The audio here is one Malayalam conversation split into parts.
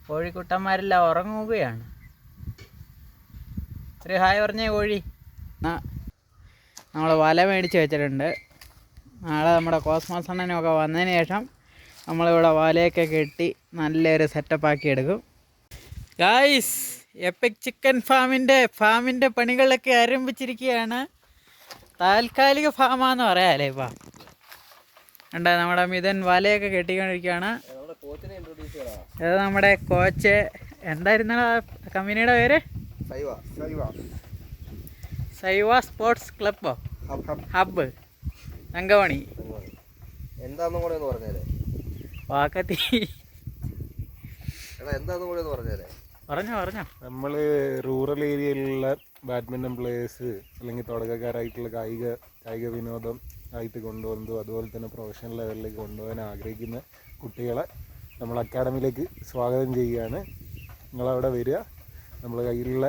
കോഴിക്കുട്ടന്മാരെല്ലാം ഉറങ്ങുകയാണ്. ഒരു ഹായ് പറഞ്ഞേ കോഴി. നമ്മൾ വല മേടിച്ച് വെച്ചിട്ടുണ്ട്. നാളെ നമ്മുടെ കോസ്മോസ് അണ്ണനൊക്കെ വന്നതിന് ശേഷം നമ്മളിവിടെ വലയൊക്കെ കെട്ടി നല്ലൊരു സെറ്റപ്പാക്കി എടുക്കും. ഗായ്സ്, എപ്പിക് ചിക്കൻ ഫാമിൻ്റെ പണികളൊക്കെ ആരംഭിച്ചിരിക്കുകയാണ്. താൽക്കാലിക ഫാമാന്ന് പറയാമല്ലേ ഇപ്പം. ഉണ്ട് നമ്മുടെ മിഥുൻ വലയൊക്കെ കെട്ടിക്കൊണ്ടിരിക്കുകയാണ്. ഇത് നമ്മുടെ കോച്ച്. എന്തായിരുന്നു കമ്പനിയുടെ പേര്? സൈവ സ്പോർട്സ് ക്ലബ്ബോ ഹബ്ബ് തങ്കമണി. എന്താന്നും കൂടെ ഒന്ന് പറഞ്ഞേരെ. വാക്കത്തി എന്താന്നും കൂടെ ഒന്ന് പറഞ്ഞേരെ. പറഞ്ഞോ. നമ്മൾ റൂറൽ ഏരിയയിലുള്ള ബാഡ്മിൻ്റൺ പ്ലേയേഴ്സ് അല്ലെങ്കിൽ തുടക്കക്കാരായിട്ടുള്ള കായിക വിനോദം ആയിട്ട് കൊണ്ടുവന്നതും അതുപോലെ തന്നെ പ്രൊഫഷണൽ ലെവലിലേക്ക് കൊണ്ടുപോകാൻ ആഗ്രഹിക്കുന്ന കുട്ടികളെ നമ്മൾ അക്കാഡമിയിലേക്ക് സ്വാഗതം ചെയ്യുകയാണ്. നിങ്ങളവിടെ വരിക. നമ്മൾ കയ്യിലുള്ള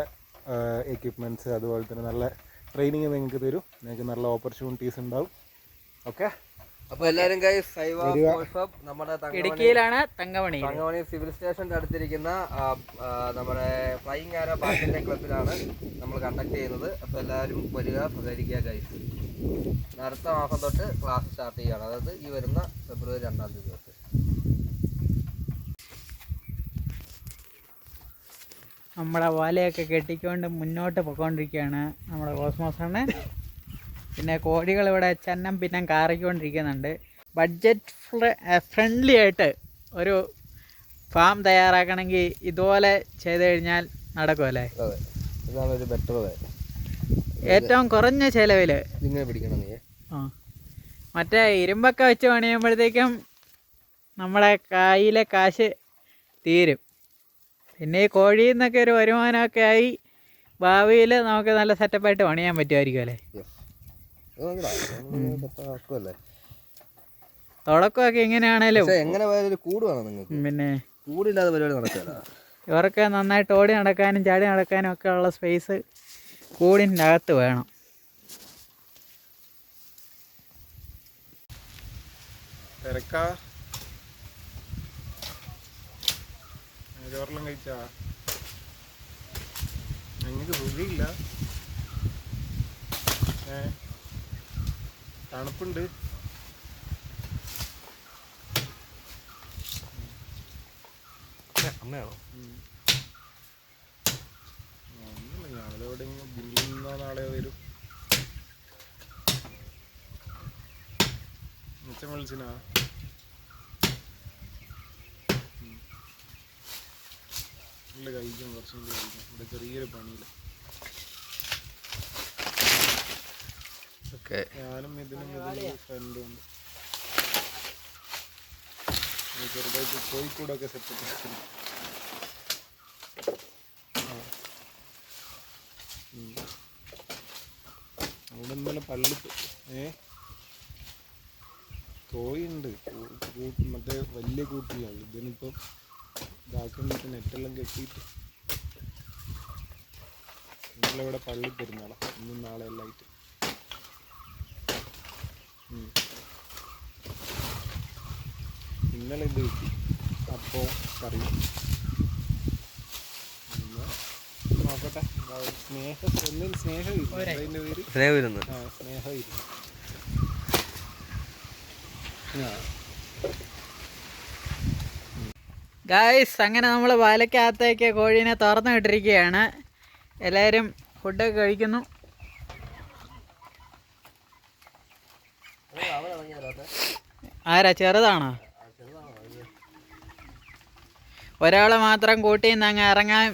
എക്യുപ്മെൻറ്റ്സ് അതുപോലെ തന്നെ നല്ല ട്രെയിനിങ് നിങ്ങൾക്ക് തരും. നിങ്ങൾക്ക് നല്ല ഓപ്പർച്യൂണിറ്റീസ് ഉണ്ടാവും. ഓക്കെ, അപ്പോൾ എല്ലാവരും നമ്മുടെ ഇടുക്കിയിലാണ് തങ്കമണി സിവിൽ സ്റ്റേഷൻ്റെ അടുത്തിരിക്കുന്ന നമ്മുടെ ഫ്ലൈയിങ് ആരോ ബാഡ്മിൻ്റൺ ക്ലബിലാണ് നമ്മൾ കണ്ടക്ട് ചെയ്യുന്നത്. അപ്പോൾ എല്ലാവരും വരിക, സഹകരിക്കുക ഗൈസ്. അടുത്ത മാസം തൊട്ട് ക്ലാസ് സ്റ്റാർട്ട് ചെയ്യുകയാണ്. അതായത് ഈ വരുന്ന ഫെബ്രുവരി 2-ാം തീയതി തൊട്ട്. നമ്മുടെ വലയൊക്കെ കെട്ടിക്കൊണ്ട് മുന്നോട്ട് പോയിക്കൊണ്ടിരിക്കുകയാണ് നമ്മുടെ കോസ്മോസ് അണ്ണൻ. പിന്നെ കോഴികൾ ഇവിടെ ചന്നം പിന്നെ കാറിക്കൊണ്ടിരിക്കുന്നുണ്ട്. ബഡ്ജറ്റ് ഫ്രണ്ട്ലി ആയിട്ട് ഒരു ഫാം തയ്യാറാക്കണമെങ്കിൽ ഇതുപോലെ ചെയ്ത് കഴിഞ്ഞാൽ നടക്കുമല്ലേ? അതെ, ഇതാണ് ഒരു ബെറ്റർ വേ. ഏറ്റവും കുറഞ്ഞ ചിലവിൽ ഇങ്ങനെ പിടിക്കണം നീ. മറ്റേ ഇരുമ്പൊക്കെ വെച്ച് പണിയുമ്പോഴത്തേക്കും നമ്മുടെ കയ്യിലെ കാശ് തീരും. പിന്നെ ഈ കോഴിയിൽ നിന്നൊക്കെ ഒരു വരുമാനമൊക്കെ ആയി ഭാവിയിൽ നമുക്ക് നല്ല സെറ്റപ്പായിട്ട് പണിയാൻ പറ്റുമായിരിക്കും അല്ലേ? തുടക്കമൊക്കെ എങ്ങനെയാണേലും എങ്ങനെ പോയാലും കൂട് വേണം നിങ്ങൾക്ക്. പിന്നെ കൂടില്ലാതെ പരിപാടി നടക്കില്ല. ഇവർക്ക് നന്നായിട്ട് ഓടി നടക്കാനും ചാടി നടക്കാനും ഒക്കെ ഉള്ള സ്പേസ് കൂടിൻ്റെ അകത്ത് വേണം. ചോറെല്ലാം കഴിച്ചാ? ഞങ്ങൾക്ക് സുഖമില്ല, തണുപ്പുണ്ട്. അമ്മയാണോ? ഞങ്ങളെവിടെ ഇന്നോ നാളെയോ വരും. മിച്ചം വിളിച്ചിനാ? നല്ല കഴിക്കും, കുറച്ചും കൂടി കഴിക്കും. ഇവിടെ ചെറിയൊരു പണിയില്ല. ഞാനും ഇതിനും ഫ്രണ്ടും ഉണ്ട്. ചെറുതായിട്ട് കോഴിക്കോടൊക്കെ സെറ്റപ്പ്. അവിടെ ഇന്നലെ പള്ളിക്ക് കോഴിയുണ്ട്. മറ്റേ വലിയ കൂട്ടിലാണ്. ഇതിനിപ്പോൾ ഇതാക്കേണ്ടിട്ട് നെറ്റെല്ലാം കെട്ടിയിട്ട് നമ്മളിവിടെ പള്ളി പെരുന്നാളാ. ഇന്നും നാളെ എല്ലാം ആയിട്ട്. ഇന്നലെ ഇത് കിട്ടി, അപ്പോൾ കറി. നോക്കട്ടെ, സ്നേഹം അതിൻ്റെ പേര് സ്നേഹം. ഗായ്സ്, അങ്ങനെ നമ്മൾ വലക്കകത്തേക്ക് കോഴീനെ തുറന്നു വിട്ടിരിക്കുകയാണ്. എല്ലാവരും ഫുഡൊക്കെ കഴിക്കുന്നു. ആരാ? ചെറുതാണോ? ഒരാൾ മാത്രം കൂട്ടിൽ നിന്ന് അങ്ങ് ഇറങ്ങാൻ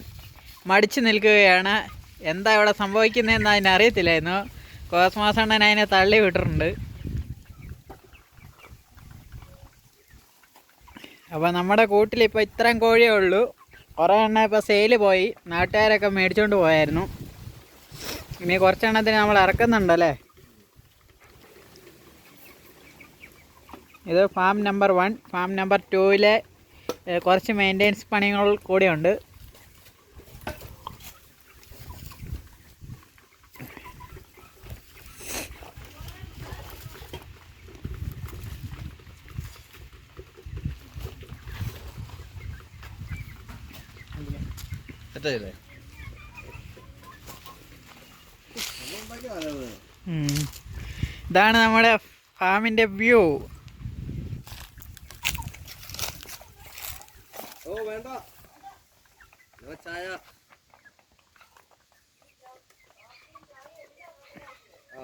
മടിച്ചു നിൽക്കുകയാണ്. എന്താ ഇവിടെ സംഭവിക്കുന്നതെന്ന് അതിനറിയത്തില്ലായിരുന്നു. കോസ്മോസ് അണ്ണൻ അതിനെ തള്ളി വിട്ടിട്ടുണ്ട്. അപ്പോൾ നമ്മുടെ കൂട്ടിലിപ്പോൾ ഇത്രയും കോഴിയേ ഉള്ളൂ. കുറേ എണ്ണം ഇപ്പോൾ സെയിൽ പോയി, നാട്ടുകാരൊക്കെ മേടിച്ചുകൊണ്ട് പോയായിരുന്നു. ഇനി കുറച്ചെണ്ണത്തിന് നമ്മൾ ഇറക്കുന്നുണ്ടല്ലേ. ഇത് ഫാം നമ്പർ 1. ഫാം നമ്പർ 2-ലെ കുറച്ച് മെയിൻ്റെനൻസ് പണികൾ കൂടിയുണ്ട്. സെറ്റായില്ലേ? ഇതാണ് നമ്മുടെ ഫാമിന്റെ വ്യൂ. ഓ വേണ്ട ചായ. ആ